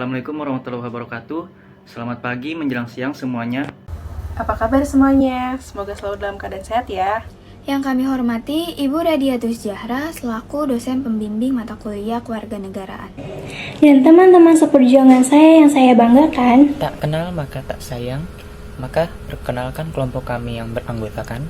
Assalamualaikum warahmatullahi wabarakatuh. Selamat pagi menjelang siang semuanya. Apa kabar semuanya? Semoga selalu dalam keadaan sehat ya. Yang kami hormati Ibu Radiatus Zahra selaku dosen pembimbing mata kuliah kewarganegaraan. Dan teman-teman seperjuangan saya yang saya banggakan. Tak kenal maka tak sayang, maka perkenalkan kelompok kami yang beranggotakan.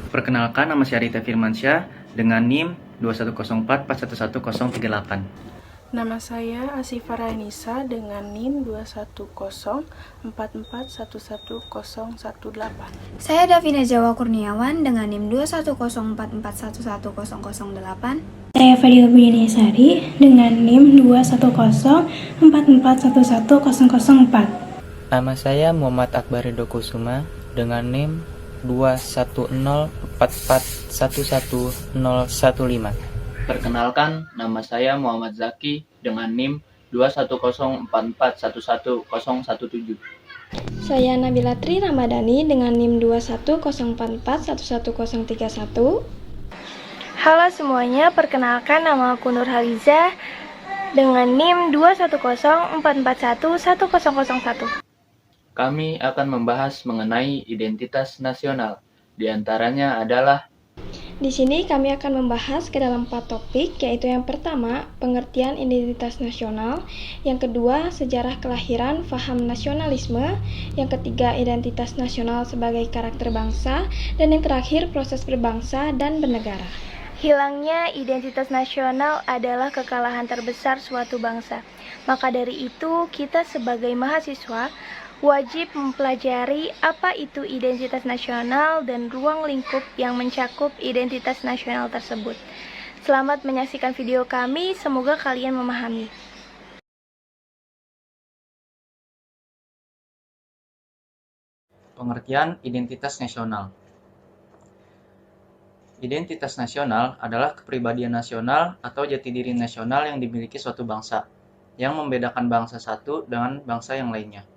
Perkenalkan, nama saya Rita Firmansyah dengan NIM 21044111038. Nama saya Asifah Rainisa dengan NIM 21044111018. Saya Davina Jawa Kurniawan dengan NIM 21044111008. Saya Fadila Budianisari dengan NIM 21044111004. Nama saya Muhammad Akbar Ridho Kusuma dengan NIM 21044111015. Perkenalkan, nama saya Muhammad Zaki dengan NIM 21044111017. Saya Nabila Tri Ramadhani dengan NIM 21044111031. Halo semuanya, perkenalkan nama aku Nur Haliza dengan NIM 21044411001. Kami akan membahas mengenai identitas nasional. Di antaranya adalah Di sini kami akan membahas ke dalam 4 topik, yaitu yang pertama, pengertian identitas nasional, yang kedua, sejarah kelahiran faham nasionalisme, yang ketiga, identitas nasional sebagai karakter bangsa, dan yang terakhir, proses berbangsa dan bernegara. Hilangnya identitas nasional adalah kekalahan terbesar suatu bangsa. Maka dari itu, kita sebagai mahasiswa wajib mempelajari apa itu identitas nasional dan ruang lingkup yang mencakup identitas nasional tersebut. Selamat menyaksikan video kami, semoga kalian memahami. Pengertian identitas nasional. Identitas nasional adalah kepribadian nasional atau jati diri nasional yang dimiliki suatu bangsa, yang membedakan bangsa satu dengan bangsa yang lainnya.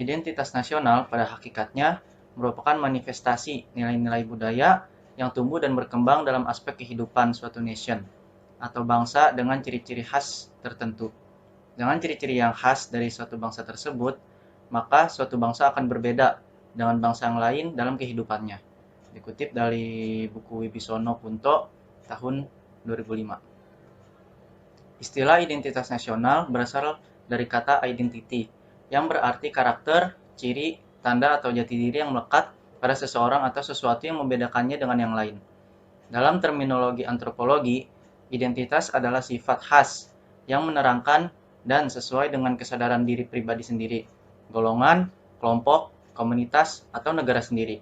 Identitas nasional pada hakikatnya merupakan manifestasi nilai-nilai budaya yang tumbuh dan berkembang dalam aspek kehidupan suatu nation atau bangsa dengan ciri-ciri khas tertentu. Dengan ciri-ciri yang khas dari suatu bangsa tersebut, maka suatu bangsa akan berbeda dengan bangsa yang lain dalam kehidupannya. Dikutip dari buku Wibisono Punto tahun 2005. Istilah identitas nasional berasal dari kata identity, yang berarti karakter, ciri, tanda atau jati diri yang melekat pada seseorang atau sesuatu yang membedakannya dengan yang lain. Dalam terminologi antropologi, identitas adalah sifat khas yang menerangkan dan sesuai dengan kesadaran diri pribadi sendiri, golongan, kelompok, komunitas, atau negara sendiri.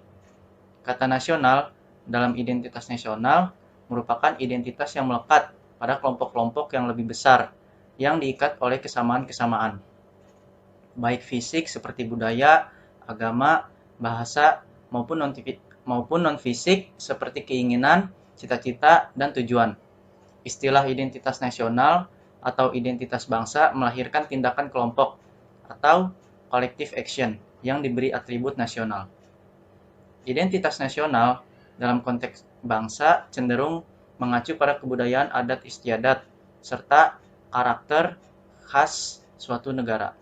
Kata nasional dalam identitas nasional merupakan identitas yang melekat pada kelompok-kelompok yang lebih besar yang diikat oleh kesamaan-kesamaan, baik fisik seperti budaya, agama, bahasa, maupun non-fisik seperti keinginan, cita-cita, dan tujuan. Istilah identitas nasional atau identitas bangsa melahirkan tindakan kelompok atau collective action yang diberi atribut nasional. Identitas nasional dalam konteks bangsa cenderung mengacu pada kebudayaan adat istiadat serta karakter khas suatu negara.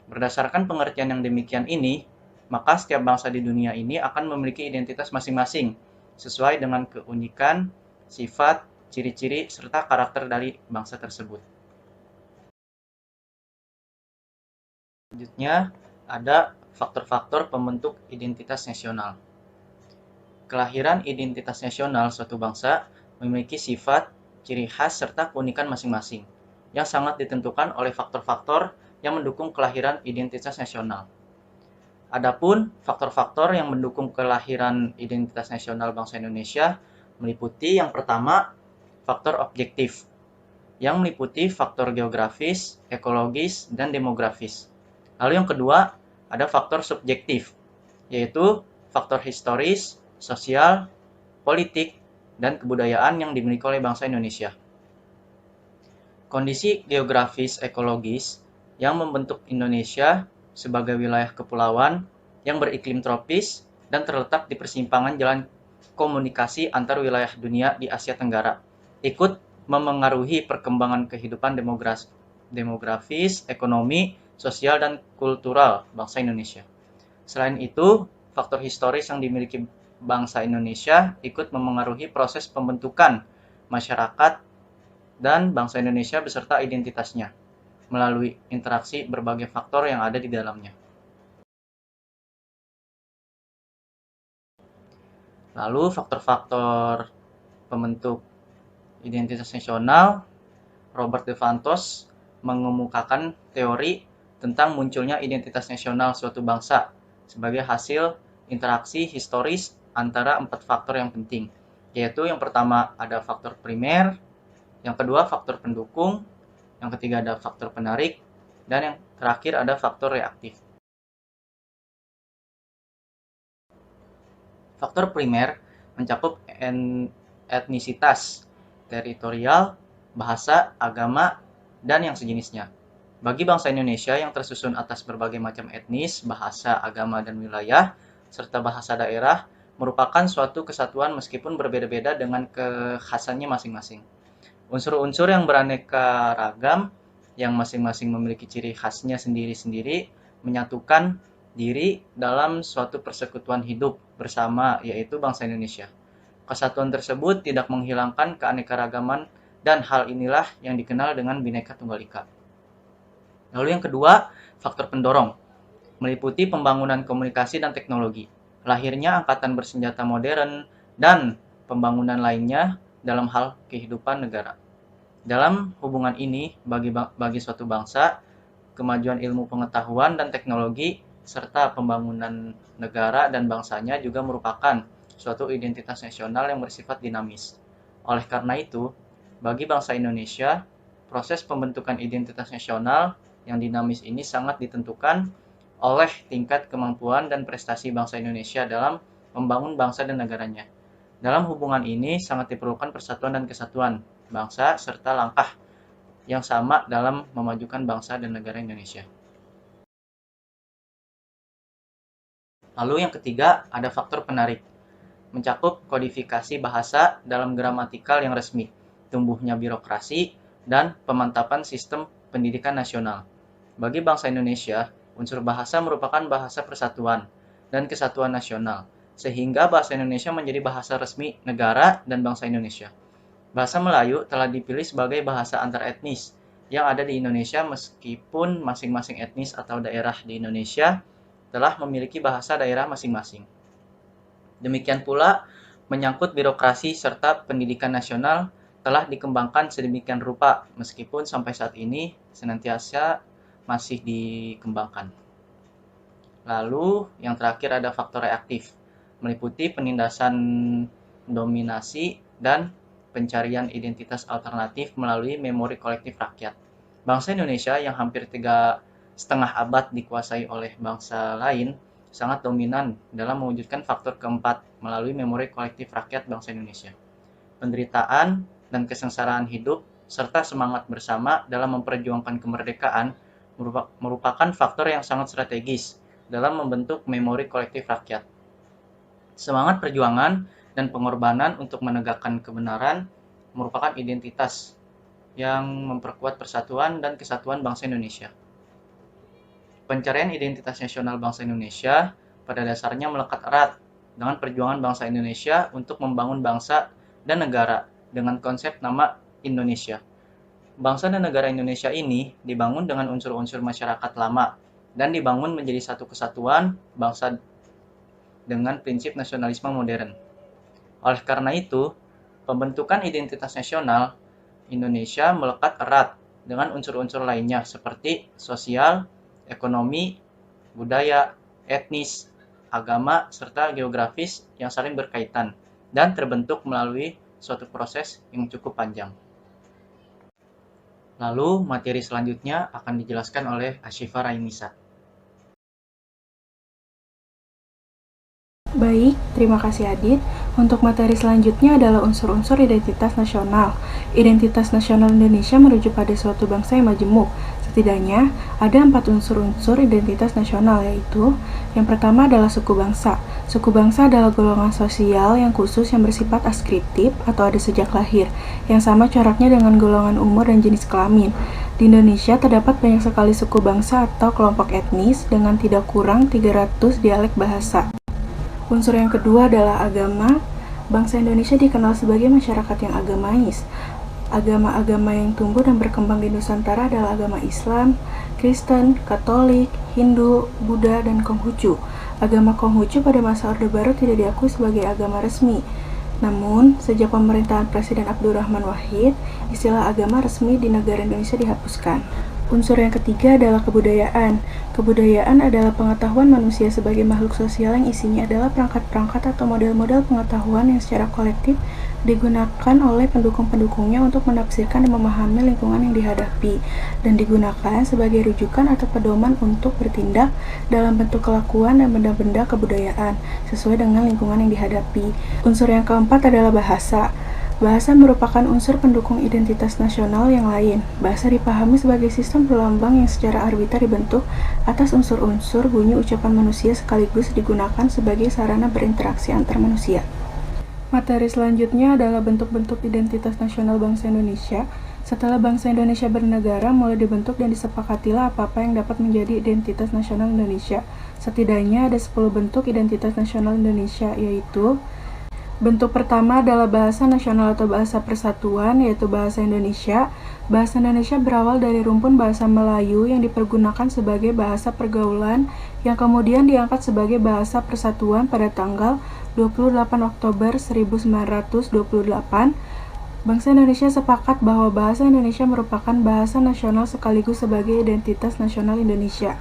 Berdasarkan pengertian yang demikian ini, maka setiap bangsa di dunia ini akan memiliki identitas masing-masing sesuai dengan keunikan, sifat, ciri-ciri, serta karakter dari bangsa tersebut. Selanjutnya, ada faktor-faktor pembentuk identitas nasional. Kelahiran identitas nasional suatu bangsa memiliki sifat, ciri khas, serta keunikan masing-masing, yang sangat ditentukan oleh faktor-faktor yang mendukung kelahiran identitas nasional. Adapun faktor-faktor yang mendukung kelahiran identitas nasional bangsa Indonesia meliputi yang pertama, faktor objektif, yang meliputi faktor geografis, ekologis, dan demografis. Lalu yang kedua, ada faktor subjektif, yaitu faktor historis, sosial, politik, dan kebudayaan yang dimiliki oleh bangsa Indonesia. Kondisi geografis ekologis yang membentuk Indonesia sebagai wilayah kepulauan yang beriklim tropis dan terletak di persimpangan jalan komunikasi antar wilayah dunia di Asia Tenggara, ikut memengaruhi perkembangan kehidupan demografis, ekonomi, sosial, dan kultural bangsa Indonesia. Selain itu, faktor historis yang dimiliki bangsa Indonesia ikut memengaruhi proses pembentukan masyarakat dan bangsa Indonesia beserta identitasnya melalui interaksi berbagai faktor yang ada di dalamnya. Lalu faktor-faktor pembentuk identitas nasional, Robert de Vantos mengemukakan teori tentang munculnya identitas nasional suatu bangsa sebagai hasil interaksi historis antara 4 faktor yang penting, yaitu yang pertama ada faktor primer, yang kedua faktor pendukung, yang ketiga ada faktor penarik, dan yang terakhir ada faktor reaktif. Faktor primer mencakup etnisitas, teritorial, bahasa, agama, dan yang sejenisnya. Bagi bangsa Indonesia yang tersusun atas berbagai macam etnis, bahasa, agama, dan wilayah, serta bahasa daerah, merupakan suatu kesatuan meskipun berbeda-beda dengan kekhasannya masing-masing. Unsur-unsur yang beraneka ragam, yang masing-masing memiliki ciri khasnya sendiri-sendiri, menyatukan diri dalam suatu persekutuan hidup bersama, yaitu bangsa Indonesia. Kesatuan tersebut tidak menghilangkan keanekaragaman, dan hal inilah yang dikenal dengan Bhinneka Tunggal Ika. Lalu yang kedua, faktor pendorong, meliputi pembangunan komunikasi dan teknologi, lahirnya angkatan bersenjata modern, dan pembangunan lainnya dalam hal kehidupan negara. Dalam hubungan ini, bagi suatu bangsa, kemajuan ilmu pengetahuan dan teknologi, serta pembangunan negara dan bangsanya juga merupakan suatu identitas nasional yang bersifat dinamis. Oleh karena itu, bagi bangsa Indonesia, proses pembentukan identitas nasional yang dinamis ini sangat ditentukan oleh tingkat kemampuan dan prestasi bangsa Indonesia dalam membangun bangsa dan negaranya. Dalam hubungan ini sangat diperlukan persatuan dan kesatuan bangsa serta langkah yang sama dalam memajukan bangsa dan negara Indonesia. Lalu yang ketiga ada faktor penarik, mencakup kodifikasi bahasa dalam gramatikal yang resmi, tumbuhnya birokrasi, dan pemantapan sistem pendidikan nasional. Bagi bangsa Indonesia, unsur bahasa merupakan bahasa persatuan dan kesatuan nasional, sehingga bahasa Indonesia menjadi bahasa resmi negara dan bangsa Indonesia. Bahasa Melayu telah dipilih sebagai bahasa antar etnis yang ada di Indonesia, meskipun masing-masing etnis atau daerah di Indonesia telah memiliki bahasa daerah masing-masing. Demikian pula menyangkut birokrasi serta pendidikan nasional telah dikembangkan sedemikian rupa, meskipun sampai saat ini senantiasa masih dikembangkan. Lalu yang terakhir ada faktor reaktif, meliputi penindasan dominasi dan pencarian identitas alternatif melalui memori kolektif rakyat. Bangsa Indonesia yang hampir 3,5 abad dikuasai oleh bangsa lain sangat dominan dalam mewujudkan faktor keempat melalui memori kolektif rakyat bangsa Indonesia. Penderitaan dan kesengsaraan hidup serta semangat bersama dalam memperjuangkan kemerdekaan merupakan faktor yang sangat strategis dalam membentuk memori kolektif rakyat. Semangat perjuangan dan pengorbanan untuk menegakkan kebenaran merupakan identitas yang memperkuat persatuan dan kesatuan bangsa Indonesia. Pencarian identitas nasional bangsa Indonesia pada dasarnya melekat erat dengan perjuangan bangsa Indonesia untuk membangun bangsa dan negara dengan konsep nama Indonesia. Bangsa dan negara Indonesia ini dibangun dengan unsur-unsur masyarakat lama dan dibangun menjadi satu kesatuan bangsa dengan prinsip nasionalisme modern. Oleh karena itu, pembentukan identitas nasional Indonesia melekat erat dengan unsur-unsur lainnya seperti sosial, ekonomi, budaya, etnis, agama, serta geografis yang saling berkaitan dan terbentuk melalui suatu proses yang cukup panjang. Lalu, materi selanjutnya akan dijelaskan oleh Asyifa Rainisa. Baik, terima kasih Adit. Untuk materi selanjutnya adalah unsur-unsur identitas nasional. Identitas nasional Indonesia merujuk pada suatu bangsa yang majemuk. Setidaknya ada 4 unsur-unsur identitas nasional, yaitu yang pertama adalah suku bangsa. Suku bangsa adalah golongan sosial yang khusus yang bersifat askriptif atau ada sejak lahir, yang sama coraknya dengan golongan umur dan jenis kelamin. Di Indonesia terdapat banyak sekali suku bangsa atau kelompok etnis dengan tidak kurang 300 dialek bahasa. Unsur yang kedua adalah agama. Bangsa Indonesia dikenal sebagai masyarakat yang agamais. Agama-agama yang tumbuh dan berkembang di Nusantara adalah agama Islam, Kristen, Katolik, Hindu, Buddha, dan Konghucu. Agama Konghucu pada masa Orde Baru tidak diakui sebagai agama resmi. Namun, sejak pemerintahan Presiden Abdurrahman Wahid, istilah agama resmi di negara Indonesia dihapuskan. Unsur yang ketiga adalah kebudayaan. Kebudayaan adalah pengetahuan manusia sebagai makhluk sosial yang isinya adalah perangkat-perangkat atau model-model pengetahuan yang secara kolektif digunakan oleh pendukung-pendukungnya untuk menafsirkan dan memahami lingkungan yang dihadapi, dan digunakan sebagai rujukan atau pedoman untuk bertindak dalam bentuk kelakuan dan benda-benda kebudayaan sesuai dengan lingkungan yang dihadapi. Unsur yang keempat adalah bahasa. Bahasa merupakan unsur pendukung identitas nasional yang lain. Bahasa dipahami sebagai sistem berlambang yang secara arbiter dibentuk atas unsur-unsur bunyi ucapan manusia sekaligus digunakan sebagai sarana berinteraksi antar manusia. Materi selanjutnya adalah bentuk-bentuk identitas nasional bangsa Indonesia. Setelah bangsa Indonesia bernegara, mulai dibentuk dan disepakatilah apa-apa yang dapat menjadi identitas nasional Indonesia. Setidaknya ada 10 bentuk identitas nasional Indonesia, yaitu bentuk pertama adalah bahasa nasional atau bahasa persatuan, yaitu bahasa Indonesia. Bahasa Indonesia berawal dari rumpun bahasa Melayu yang dipergunakan sebagai bahasa pergaulan, yang kemudian diangkat sebagai bahasa persatuan pada tanggal 28 Oktober 1928. Bangsa Indonesia sepakat bahwa bahasa Indonesia merupakan bahasa nasional sekaligus sebagai identitas nasional Indonesia.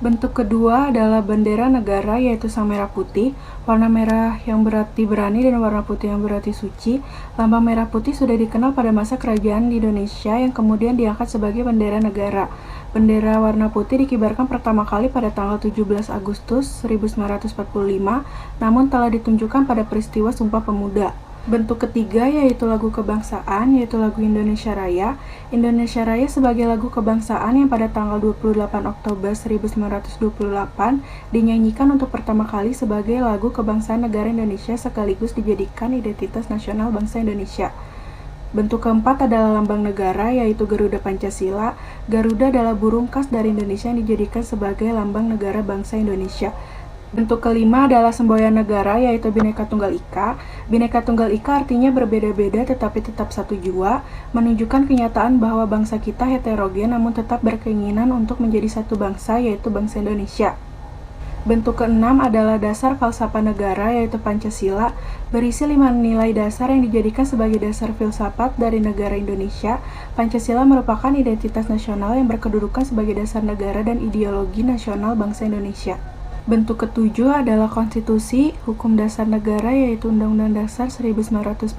Bentuk kedua adalah bendera negara, yaitu sang merah putih. Warna merah yang berarti berani dan warna putih yang berarti suci. Lambang merah putih sudah dikenal pada masa kerajaan di Indonesia yang kemudian diangkat sebagai bendera negara. Bendera warna putih dikibarkan pertama kali pada tanggal 17 Agustus 1945, namun telah ditunjukkan pada peristiwa Sumpah Pemuda. Bentuk ketiga yaitu lagu kebangsaan, yaitu lagu Indonesia Raya. Indonesia Raya sebagai lagu kebangsaan yang pada tanggal 28 Oktober 1928 dinyanyikan untuk pertama kali sebagai lagu kebangsaan negara Indonesia sekaligus dijadikan identitas nasional bangsa Indonesia. Bentuk keempat adalah lambang negara, yaitu Garuda Pancasila. Garuda adalah burung khas dari Indonesia yang dijadikan sebagai lambang negara bangsa Indonesia. Bentuk kelima adalah semboyan negara, yaitu Bhinneka Tunggal Ika. Bhinneka Tunggal Ika artinya berbeda-beda tetapi tetap satu jua, menunjukkan kenyataan bahwa bangsa kita heterogen namun tetap berkeinginan untuk menjadi satu bangsa, yaitu bangsa Indonesia. Bentuk keenam adalah dasar falsafah negara, yaitu Pancasila, berisi 5 nilai dasar yang dijadikan sebagai dasar filsafat dari negara Indonesia. Pancasila merupakan identitas nasional yang berkedudukan sebagai dasar negara dan ideologi nasional bangsa Indonesia. Bentuk ketujuh adalah konstitusi, hukum dasar negara, yaitu Undang-Undang Dasar 1945,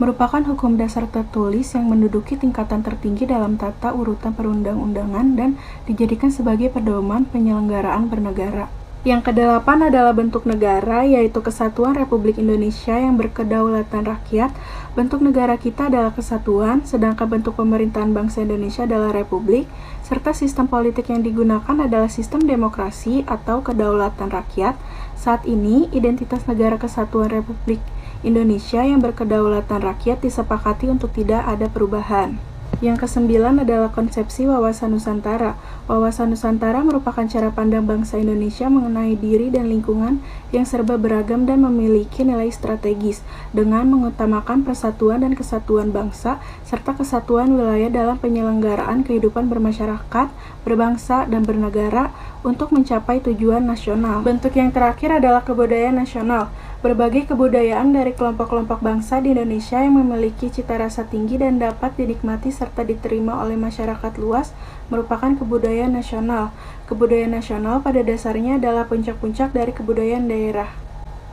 merupakan hukum dasar tertulis yang menduduki tingkatan tertinggi dalam tata urutan perundang-undangan dan dijadikan sebagai pedoman penyelenggaraan bernegara. Yang kedelapan adalah bentuk negara, yaitu Kesatuan Republik Indonesia yang berkedaulatan rakyat. Bentuk negara kita adalah kesatuan, sedangkan bentuk pemerintahan bangsa Indonesia adalah republik, serta sistem politik yang digunakan adalah sistem demokrasi atau kedaulatan rakyat. Saat ini, identitas negara Kesatuan Republik Indonesia yang berkedaulatan rakyat disepakati untuk tidak ada perubahan. Yang kesembilan adalah konsepsi wawasan Nusantara. Wawasan Nusantara merupakan cara pandang bangsa Indonesia mengenai diri dan lingkungan yang serba beragam dan memiliki nilai strategis, dengan mengutamakan persatuan dan kesatuan bangsa, serta kesatuan wilayah dalam penyelenggaraan kehidupan bermasyarakat, berbangsa, dan bernegara untuk mencapai tujuan nasional. Bentuk yang terakhir adalah kebudayaan nasional. Berbagai kebudayaan dari kelompok-kelompok bangsa di Indonesia yang memiliki cita rasa tinggi dan dapat dinikmati serta diterima oleh masyarakat luas merupakan kebudayaan nasional. Kebudayaan nasional pada dasarnya adalah puncak-puncak dari kebudayaan daerah.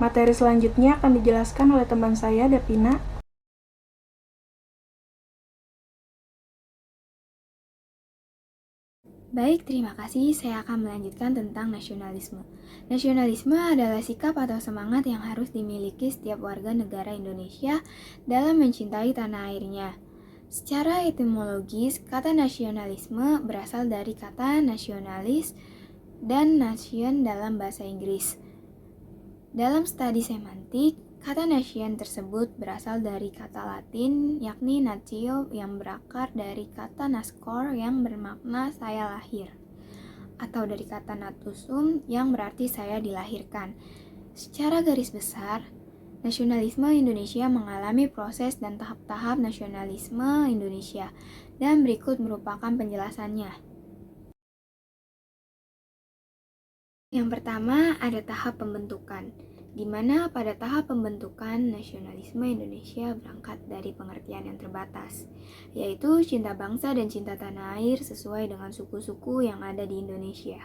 Materi selanjutnya akan dijelaskan oleh teman saya, Davina. Baik, terima kasih. Saya akan melanjutkan tentang nasionalisme. Nasionalisme adalah sikap atau semangat yang harus dimiliki setiap warga negara Indonesia dalam mencintai tanah airnya. Secara etimologis, kata nasionalisme berasal dari kata nasionalis dan nation dalam bahasa Inggris. Dalam studi semantik, Kata nation tersebut berasal dari kata Latin yakni natio yang berakar dari kata nascor yang bermakna saya lahir, atau dari kata natusum yang berarti saya dilahirkan. Secara garis besar, nasionalisme Indonesia mengalami proses dan tahap-tahap nasionalisme Indonesia, dan berikut merupakan penjelasannya. Yang pertama, ada tahap pembentukan, di mana pada tahap pembentukan nasionalisme Indonesia berangkat dari pengertian yang terbatas, yaitu cinta bangsa dan cinta tanah air sesuai dengan suku-suku yang ada di Indonesia.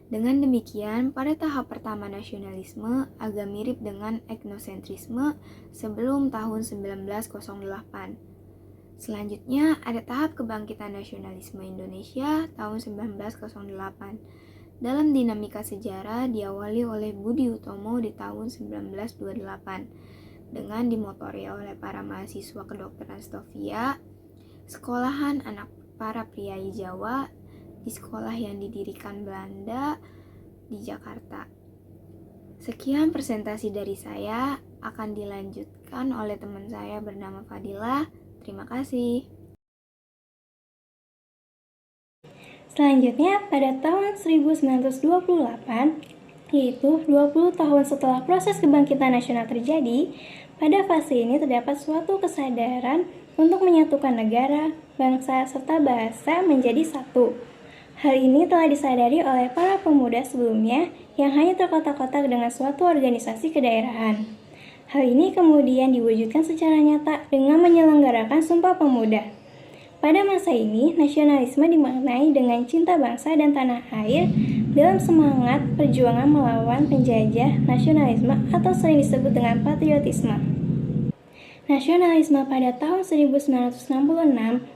Dengan demikian, pada tahap pertama nasionalisme agak mirip dengan etnosentrisme sebelum tahun 1908. Selanjutnya, ada tahap kebangkitan nasionalisme Indonesia tahun 1908. Dalam dinamika sejarah diawali oleh Budi Utomo di tahun 1928 dengan dimotori oleh para mahasiswa kedokteran Stovia, sekolahan anak para priai Jawa di sekolah yang didirikan Belanda di Jakarta. Sekian presentasi dari saya, akan dilanjutkan oleh teman saya bernama Fadilah. Terima kasih. Selanjutnya, pada tahun 1928, yaitu 20 tahun setelah proses kebangkitan nasional terjadi, pada fase ini terdapat suatu kesadaran untuk menyatukan negara, bangsa, serta bahasa menjadi satu. Hal ini telah disadari oleh para pemuda sebelumnya yang hanya terkotak-kotak dengan suatu organisasi kedaerahan. Hal ini kemudian diwujudkan secara nyata dengan menyelenggarakan Sumpah Pemuda. Pada masa ini, nasionalisme dimaknai dengan cinta bangsa dan tanah air dalam semangat perjuangan melawan penjajah nasionalisme atau sering disebut dengan patriotisme. Nasionalisme pada tahun 1966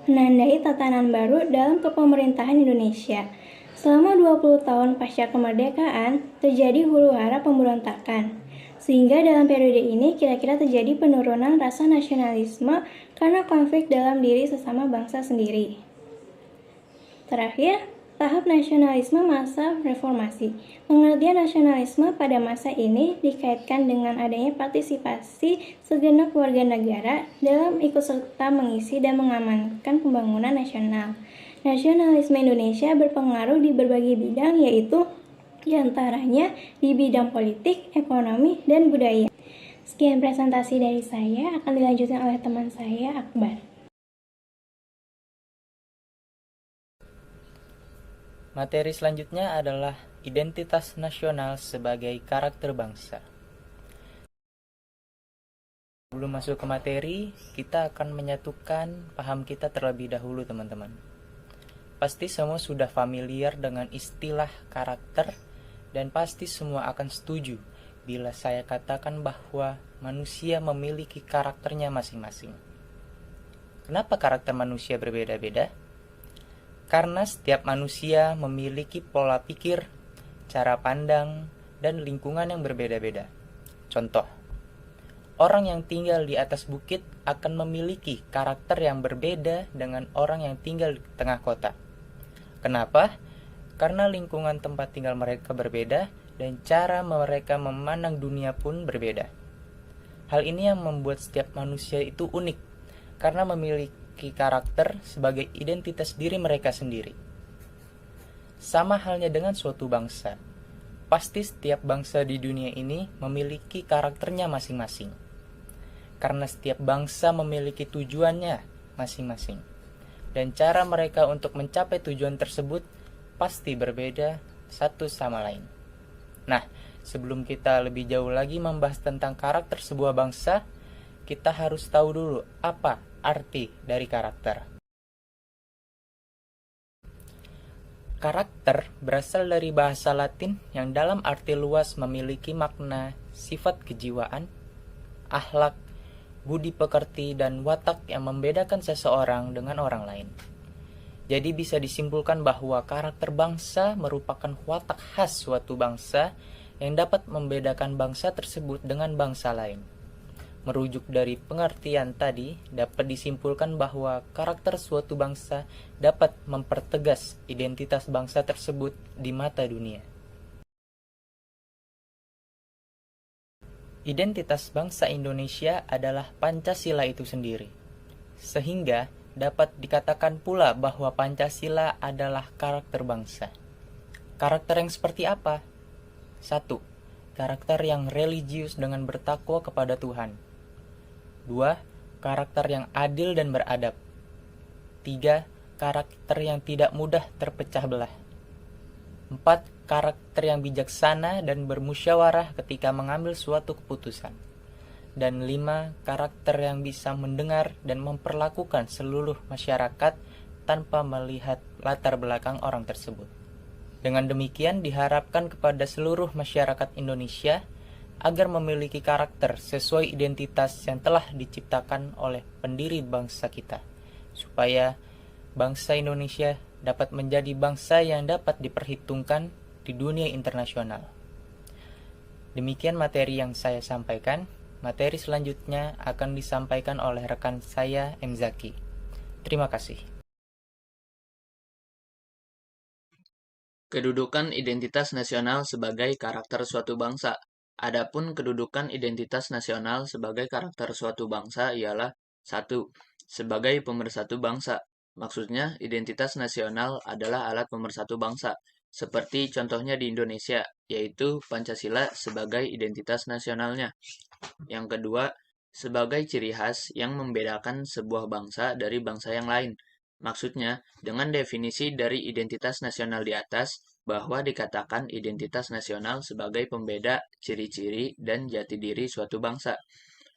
menandai tatanan baru dalam kepemerintahan Indonesia. Selama 20 tahun pasca kemerdekaan, terjadi huru-hara pemberontakan. Sehingga dalam periode ini kira-kira terjadi penurunan rasa nasionalisme karena konflik dalam diri sesama bangsa sendiri. Terakhir, tahap nasionalisme masa reformasi. Pengertian nasionalisme pada masa ini dikaitkan dengan adanya partisipasi segenap warga negara dalam ikut serta mengisi dan mengamankan pembangunan nasional. Nasionalisme Indonesia berpengaruh di berbagai bidang, yaitu diantaranya di bidang politik, ekonomi, dan budaya. Sekian presentasi dari saya, akan dilanjutkan oleh teman saya, Akbar. Materi selanjutnya adalah identitas nasional sebagai karakter bangsa. Sebelum masuk ke materi, kita akan menyatukan paham kita terlebih dahulu, teman-teman. Pasti semua sudah familiar dengan istilah karakter, dan pasti semua akan setuju bila saya katakan bahwa manusia memiliki karakternya masing-masing. Kenapa karakter manusia berbeda-beda? Karena setiap manusia memiliki pola pikir, cara pandang, dan lingkungan yang berbeda-beda. Contoh, orang yang tinggal di atas bukit akan memiliki karakter yang berbeda dengan orang yang tinggal di tengah kota. Kenapa? Karena lingkungan tempat tinggal mereka berbeda dan cara mereka memandang dunia pun berbeda. Hal ini yang membuat setiap manusia itu unik, karena memiliki karakter sebagai identitas diri mereka sendiri. Sama halnya dengan suatu bangsa. Pasti setiap bangsa di dunia ini memiliki karakternya masing-masing. Karena setiap bangsa memiliki tujuannya masing-masing. Dan cara mereka untuk mencapai tujuan tersebut pasti berbeda satu sama lain. Nah, sebelum kita lebih jauh lagi membahas tentang karakter sebuah bangsa, kita harus tahu dulu apa arti dari karakter. Karakter berasal dari bahasa Latin yang dalam arti luas memiliki makna sifat kejiwaan, akhlak, budi pekerti, dan watak yang membedakan seseorang dengan orang lain. Jadi bisa disimpulkan bahwa karakter bangsa merupakan watak khas suatu bangsa yang dapat membedakan bangsa tersebut dengan bangsa lain. Merujuk dari pengertian tadi, dapat disimpulkan bahwa karakter suatu bangsa dapat mempertegas identitas bangsa tersebut di mata dunia. Identitas bangsa Indonesia adalah Pancasila itu sendiri. Sehingga dapat dikatakan pula bahwa Pancasila adalah karakter bangsa. Karakter yang seperti apa? 1. Karakter yang religius dengan bertakwa kepada Tuhan. 2. Karakter yang adil dan beradab. 3. Karakter yang tidak mudah terpecah belah. 4. Karakter yang bijaksana dan bermusyawarah ketika mengambil suatu keputusan. Dan 5. Karakter yang bisa mendengar dan memperlakukan seluruh masyarakat tanpa melihat latar belakang orang tersebut. Dengan demikian diharapkan kepada seluruh masyarakat Indonesia agar memiliki karakter sesuai identitas yang telah diciptakan oleh pendiri bangsa kita, supaya bangsa Indonesia dapat menjadi bangsa yang dapat diperhitungkan di dunia internasional. Demikian materi yang saya sampaikan. Materi selanjutnya akan disampaikan oleh rekan saya, M. Zaki. Terima kasih. Kedudukan identitas nasional sebagai karakter suatu bangsa. Adapun kedudukan identitas nasional sebagai karakter suatu bangsa ialah 1. Sebagai pemersatu bangsa. Maksudnya, identitas nasional adalah alat pemersatu bangsa, seperti contohnya di Indonesia, yaitu Pancasila sebagai identitas nasionalnya. Yang kedua, sebagai ciri khas yang membedakan sebuah bangsa dari bangsa yang lain. Maksudnya, dengan definisi dari identitas nasional di atas, bahwa dikatakan identitas nasional sebagai pembeda, ciri-ciri, dan jati diri suatu bangsa.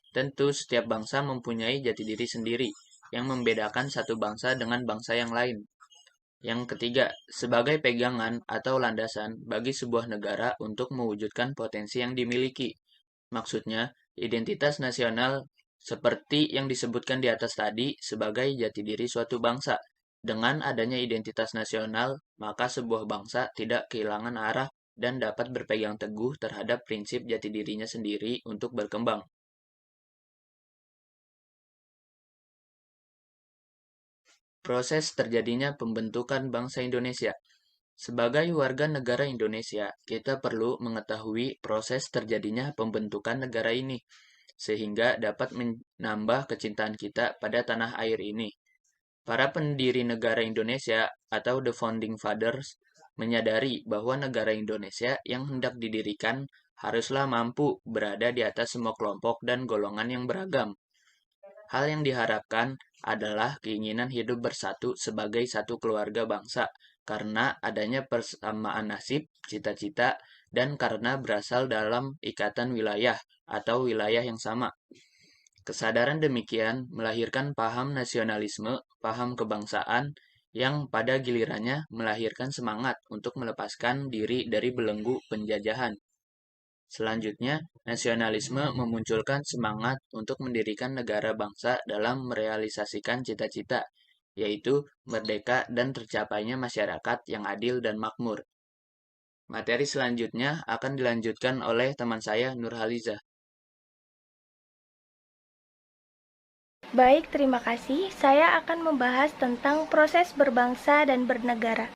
Tentu, setiap bangsa mempunyai jati diri sendiri, yang membedakan satu bangsa dengan bangsa yang lain. Yang ketiga, sebagai pegangan atau landasan bagi sebuah negara untuk mewujudkan potensi yang dimiliki. Maksudnya, identitas nasional seperti yang disebutkan di atas tadi sebagai jati diri suatu bangsa. Dengan adanya identitas nasional, maka sebuah bangsa tidak kehilangan arah dan dapat berpegang teguh terhadap prinsip jati dirinya sendiri untuk berkembang. Proses terjadinya pembentukan bangsa Indonesia. Sebagai warga negara Indonesia, kita perlu mengetahui proses terjadinya pembentukan negara ini, sehingga dapat menambah kecintaan kita pada tanah air ini. Para pendiri negara Indonesia atau the Founding Fathers menyadari bahwa negara Indonesia yang hendak didirikan haruslah mampu berada di atas semua kelompok dan golongan yang beragam. Hal yang diharapkan adalah keinginan hidup bersatu sebagai satu keluarga bangsa, karena adanya persamaan nasib, cita-cita, dan karena berasal dalam ikatan wilayah atau wilayah yang sama. Kesadaran demikian melahirkan paham nasionalisme, paham kebangsaan, yang pada gilirannya melahirkan semangat untuk melepaskan diri dari belenggu penjajahan. Selanjutnya, nasionalisme memunculkan semangat untuk mendirikan negara bangsa dalam merealisasikan cita-cita, yaitu merdeka dan tercapainya masyarakat yang adil dan makmur. Materi selanjutnya akan dilanjutkan oleh teman saya, Nurhaliza. Baik, terima kasih. Saya akan membahas tentang proses berbangsa dan bernegara.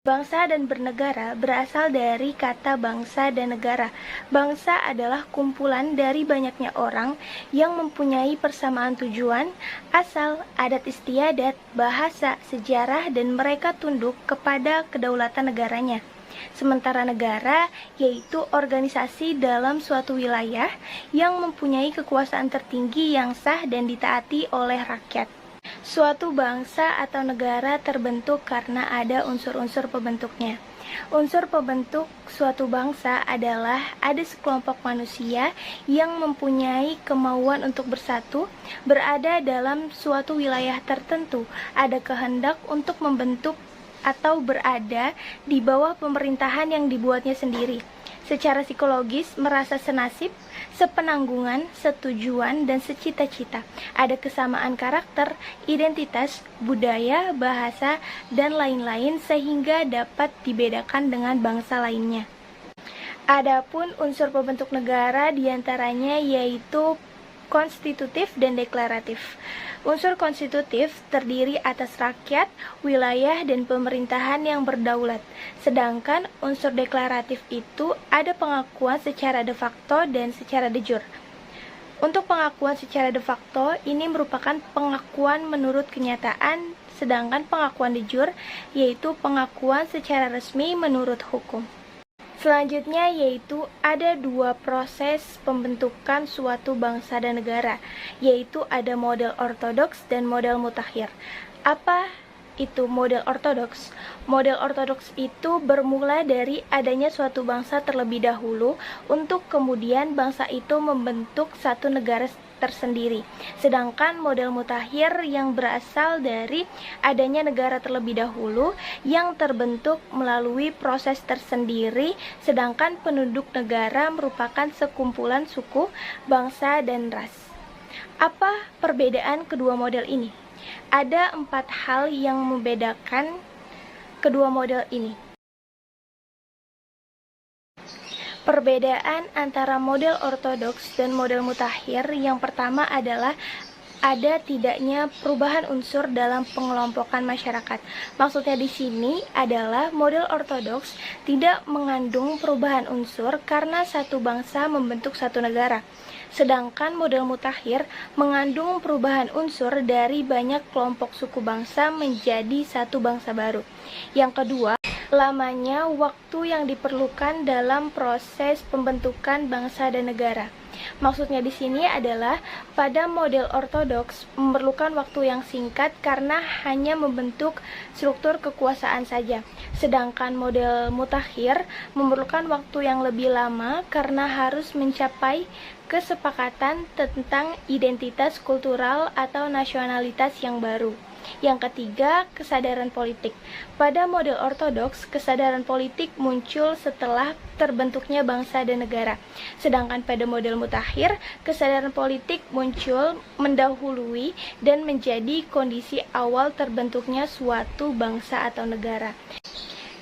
Bangsa dan bernegara berasal dari kata bangsa dan negara. Bangsa adalah kumpulan dari banyaknya orang yang mempunyai persamaan tujuan, asal, adat istiadat, bahasa, sejarah, dan mereka tunduk kepada kedaulatan negaranya. Sementara negara yaitu organisasi dalam suatu wilayah yang mempunyai kekuasaan tertinggi yang sah dan ditaati oleh rakyat. Suatu bangsa atau negara terbentuk karena ada unsur-unsur pembentuknya. Unsur pembentuk suatu bangsa adalah ada sekelompok manusia yang mempunyai kemauan untuk bersatu, berada dalam suatu wilayah tertentu, ada kehendak untuk membentuk atau berada di bawah pemerintahan yang dibuatnya sendiri. Secara psikologis merasa senasib, sepenanggungan, setujuan, dan secita-cita. Ada kesamaan karakter, identitas, budaya, bahasa, dan lain-lain sehingga dapat dibedakan dengan bangsa lainnya. Adapun unsur pembentuk negara diantaranya yaitu konstitutif dan deklaratif. Unsur konstitutif terdiri atas rakyat, wilayah, dan pemerintahan yang berdaulat. Sedangkan unsur deklaratif itu ada pengakuan secara de facto dan secara de jure. Untuk pengakuan secara de facto, ini merupakan pengakuan menurut kenyataan, sedangkan pengakuan de jure yaitu pengakuan secara resmi menurut hukum. Selanjutnya yaitu ada dua proses pembentukan suatu bangsa dan negara, yaitu ada model ortodoks dan model mutakhir. Apa itu model ortodoks? Model ortodoks itu bermula dari adanya suatu bangsa terlebih dahulu untuk kemudian bangsa itu membentuk satu negara tersendiri. Sedangkan model mutakhir yang berasal dari adanya negara terlebih dahulu yang terbentuk melalui proses tersendiri, sedangkan penduduk negara merupakan sekumpulan suku, bangsa, dan ras. Apa perbedaan kedua model ini? Ada 4 hal yang membedakan kedua model ini. Perbedaan antara model ortodoks dan model mutakhir yang pertama adalah ada tidaknya perubahan unsur dalam pengelompokan masyarakat. Maksudnya di sini adalah model ortodoks tidak mengandung perubahan unsur karena satu bangsa membentuk satu negara. Sedangkan model mutakhir mengandung perubahan unsur dari banyak kelompok suku bangsa menjadi satu bangsa baru. Yang kedua, lamanya waktu yang diperlukan dalam proses pembentukan bangsa dan negara. Maksudnya di sini adalah pada model ortodoks memerlukan waktu yang singkat karena hanya membentuk struktur kekuasaan saja. Sedangkan model mutakhir memerlukan waktu yang lebih lama karena harus mencapai kesepakatan tentang identitas kultural atau nasionalitas yang baru. Yang ketiga, kesadaran politik. Pada model ortodoks, kesadaran politik muncul setelah terbentuknya bangsa dan negara. Sedangkan pada model mutakhir, kesadaran politik muncul mendahului dan menjadi kondisi awal terbentuknya suatu bangsa atau negara.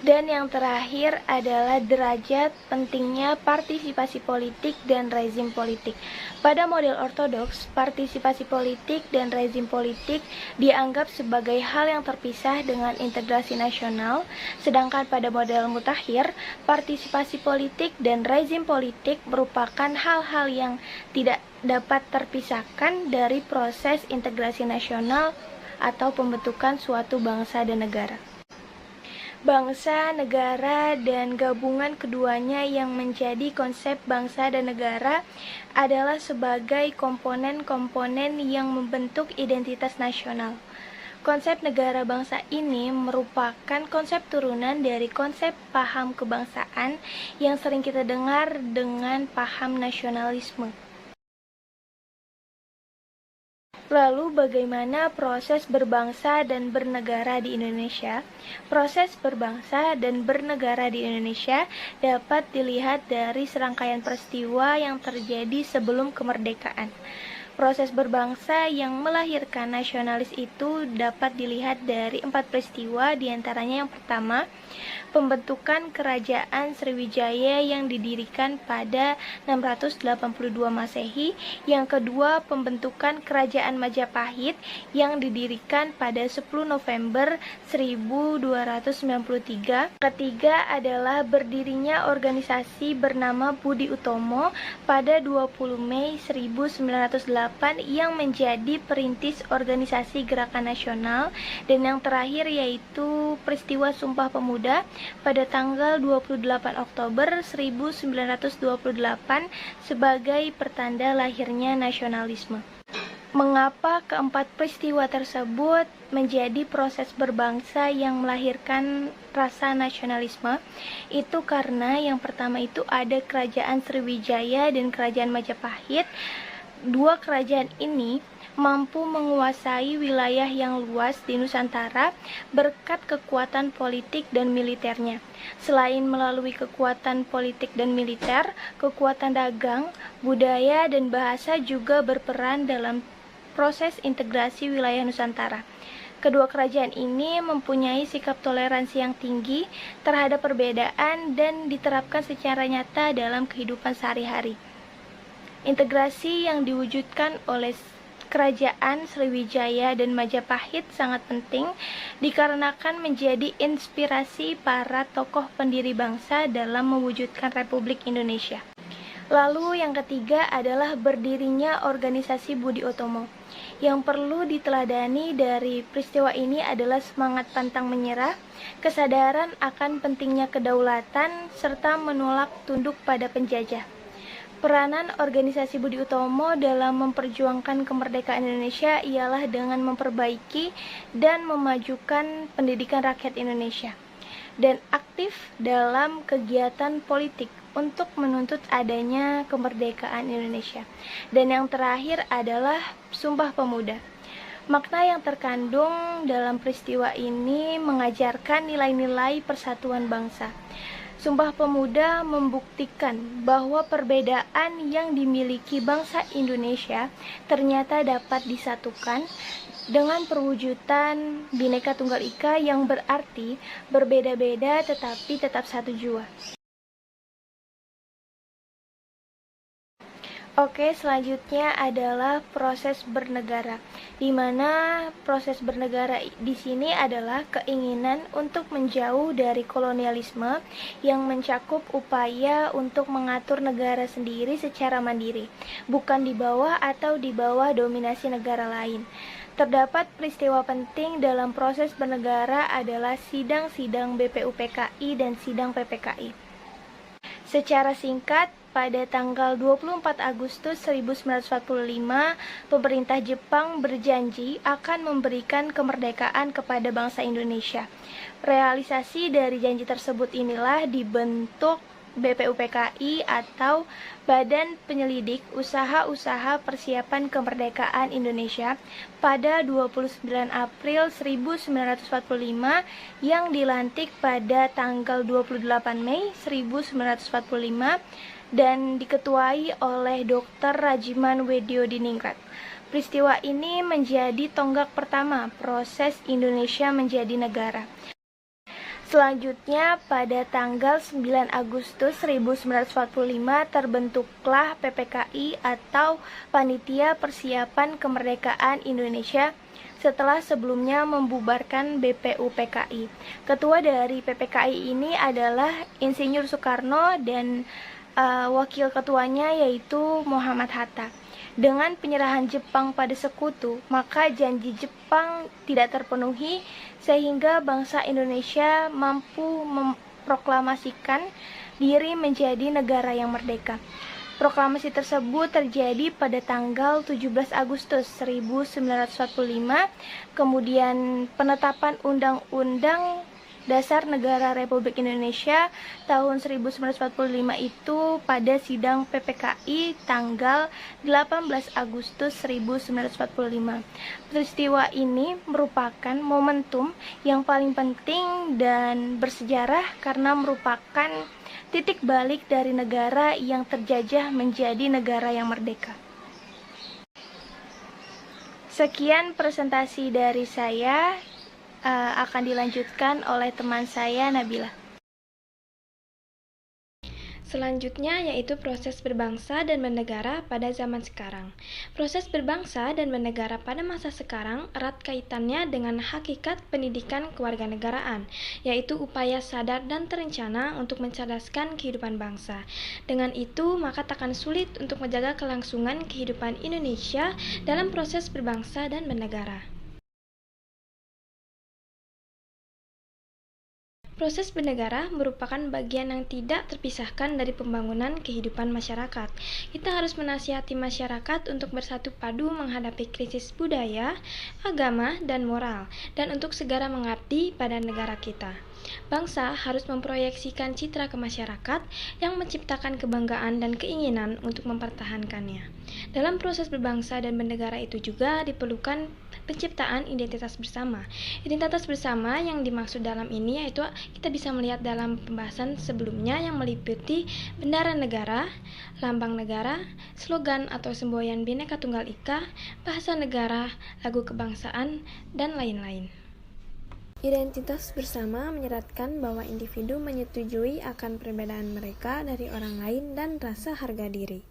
Dan yang terakhir adalah derajat pentingnya partisipasi politik dan rezim politik. Pada model ortodoks, partisipasi politik dan rezim politik dianggap sebagai hal yang terpisah dengan integrasi nasional, sedangkan pada model mutakhir, partisipasi politik dan rezim politik merupakan hal-hal yang tidak dapat terpisahkan dari proses integrasi nasional atau pembentukan suatu bangsa dan negara. Bangsa, negara, dan gabungan keduanya yang menjadi konsep bangsa dan negara adalah sebagai komponen-komponen yang membentuk identitas nasional. Konsep negara bangsa ini merupakan konsep turunan dari konsep paham kebangsaan yang sering kita dengar dengan paham nasionalisme. Lalu bagaimana proses berbangsa dan bernegara di Indonesia? Proses berbangsa dan bernegara di Indonesia dapat dilihat dari serangkaian peristiwa yang terjadi sebelum kemerdekaan. Proses berbangsa yang melahirkan nasionalis itu dapat dilihat dari 4 peristiwa, diantaranya yang pertama, pembentukan Kerajaan Sriwijaya yang didirikan pada 682 Masehi. Yang kedua, pembentukan Kerajaan Majapahit yang didirikan pada 10 November 1293. Ketiga adalah berdirinya organisasi bernama Budi Utomo pada 20 Mei 1908 yang menjadi perintis organisasi Gerakan Nasional. Dan yang terakhir yaitu peristiwa Sumpah Pemuda pada tanggal 28 Oktober 1928 sebagai pertanda lahirnya nasionalisme. Mengapa keempat peristiwa tersebut menjadi proses berbangsa yang melahirkan rasa nasionalisme? Itu karena yang pertama itu ada Kerajaan Sriwijaya dan Kerajaan Majapahit. Dua kerajaan ini mampu menguasai wilayah yang luas di Nusantara berkat kekuatan politik dan militernya. Selain melalui kekuatan politik dan militer, kekuatan dagang, budaya, dan bahasa juga berperan dalam proses integrasi wilayah Nusantara. Kedua kerajaan ini mempunyai sikap toleransi yang tinggi terhadap perbedaan dan diterapkan secara nyata dalam kehidupan sehari-hari. Integrasi yang diwujudkan oleh kerajaan Sriwijaya dan Majapahit sangat penting dikarenakan menjadi inspirasi para tokoh pendiri bangsa dalam mewujudkan Republik Indonesia. Lalu yang ketiga adalah berdirinya organisasi Budi Utomo. Yang perlu diteladani dari peristiwa ini adalah semangat pantang menyerah, kesadaran akan pentingnya kedaulatan, serta menolak tunduk pada penjajah. Peranan organisasi Budi Utomo dalam memperjuangkan kemerdekaan Indonesia ialah dengan memperbaiki dan memajukan pendidikan rakyat Indonesia, dan aktif dalam kegiatan politik untuk menuntut adanya kemerdekaan Indonesia. Dan yang terakhir adalah Sumpah Pemuda. Makna yang terkandung dalam peristiwa ini mengajarkan nilai-nilai persatuan bangsa. Sumpah Pemuda membuktikan bahwa perbedaan yang dimiliki bangsa Indonesia ternyata dapat disatukan dengan perwujudan Bhinneka Tunggal Ika yang berarti berbeda-beda tetapi tetap satu jua. Oke, selanjutnya adalah proses bernegara, di mana proses bernegara di sini adalah keinginan untuk menjauh dari kolonialisme yang mencakup upaya untuk mengatur negara sendiri secara mandiri, bukan di bawah atau di bawah dominasi negara lain. Terdapat peristiwa penting dalam proses bernegara adalah sidang-sidang BPUPKI dan sidang PPKI. Secara singkat, pada tanggal 24 Agustus 1945, pemerintah Jepang berjanji akan memberikan kemerdekaan kepada bangsa Indonesia. Realisasi dari janji tersebut inilah dibentuk BPUPKI atau Badan Penyelidik Usaha-Usaha Persiapan Kemerdekaan Indonesia pada 29 April 1945 yang dilantik pada tanggal 28 Mei 1945 dan diketuai oleh Dr. Rajiman Weddiodiningrat. Peristiwa ini menjadi tonggak pertama proses Indonesia menjadi negara. Selanjutnya, pada tanggal 9 Agustus 1945 terbentuklah PPKI atau Panitia Persiapan Kemerdekaan Indonesia setelah sebelumnya membubarkan BPUPKI. Ketua dari PPKI ini adalah Insinyur Soekarno dan wakil ketuanya yaitu Muhammad Hatta. Dengan penyerahan Jepang pada sekutu, maka janji Jepang tidak terpenuhi sehingga bangsa Indonesia mampu memproklamasikan diri menjadi negara yang merdeka. Proklamasi tersebut terjadi pada tanggal 17 Agustus 1945, kemudian penetapan Undang-Undang Dasar Negara Republik Indonesia tahun 1945 itu pada sidang PPKI tanggal 18 Agustus 1945. Peristiwa ini merupakan momentum yang paling penting dan bersejarah karena merupakan titik balik dari negara yang terjajah menjadi negara yang merdeka. Sekian presentasi dari saya. Akan dilanjutkan oleh teman saya, Nabila. Selanjutnya yaitu proses berbangsa dan bernegara pada zaman sekarang. Proses berbangsa dan bernegara pada masa sekarang erat kaitannya dengan hakikat pendidikan kewarganegaraan, yaitu upaya sadar dan terencana untuk mencerdaskan kehidupan bangsa. Dengan itu, maka takkan sulit untuk menjaga kelangsungan kehidupan Indonesia dalam proses berbangsa dan bernegara. Proses bernegara merupakan bagian yang tidak terpisahkan dari pembangunan kehidupan masyarakat. Kita harus menasihati masyarakat untuk bersatu padu menghadapi krisis budaya, agama, dan moral, dan untuk segera mengabdi pada negara kita. Bangsa harus memproyeksikan citra ke masyarakat yang menciptakan kebanggaan dan keinginan untuk mempertahankannya. Dalam proses berbangsa dan bernegara itu juga diperlukan penciptaan identitas bersama. Identitas bersama yang dimaksud dalam ini yaitu kita bisa melihat dalam pembahasan sebelumnya yang meliputi bendera negara, lambang negara, slogan atau semboyan Bhinneka Tunggal Ika, bahasa negara, lagu kebangsaan, dan lain-lain. Identitas bersama menyeratkan bahwa individu menyetujui akan perbedaan mereka dari orang lain dan rasa harga diri.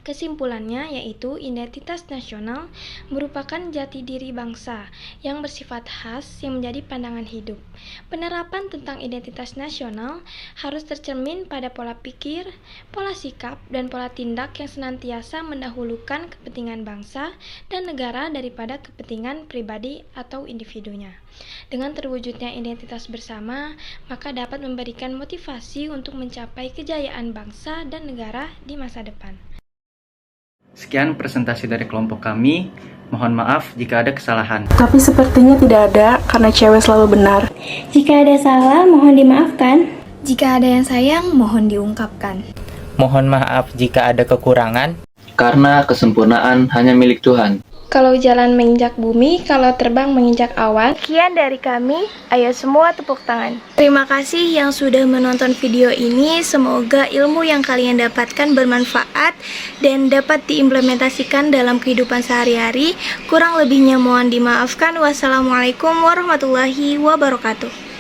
Kesimpulannya yaitu identitas nasional merupakan jati diri bangsa yang bersifat khas yang menjadi pandangan hidup. Penerapan tentang identitas nasional harus tercermin pada pola pikir, pola sikap, dan pola tindak yang senantiasa mendahulukan kepentingan bangsa dan negara daripada kepentingan pribadi atau individunya. Dengan terwujudnya identitas bersama, maka dapat memberikan motivasi untuk mencapai kejayaan bangsa dan negara di masa depan. Sekian presentasi dari kelompok kami. Mohon maaf jika ada kesalahan. Tapi sepertinya tidak ada, karena cewek selalu benar. Jika ada salah, mohon dimaafkan. Jika ada yang sayang, mohon diungkapkan. Mohon maaf jika ada kekurangan. Karena kesempurnaan hanya milik Tuhan. Kalau jalan menginjak bumi, kalau terbang menginjak awan. Sekian dari kami, ayo semua tepuk tangan. Terima kasih yang sudah menonton video ini. Semoga ilmu yang kalian dapatkan bermanfaat dan dapat diimplementasikan dalam kehidupan sehari-hari. Kurang lebihnya mohon dimaafkan. Wassalamualaikum warahmatullahi wabarakatuh.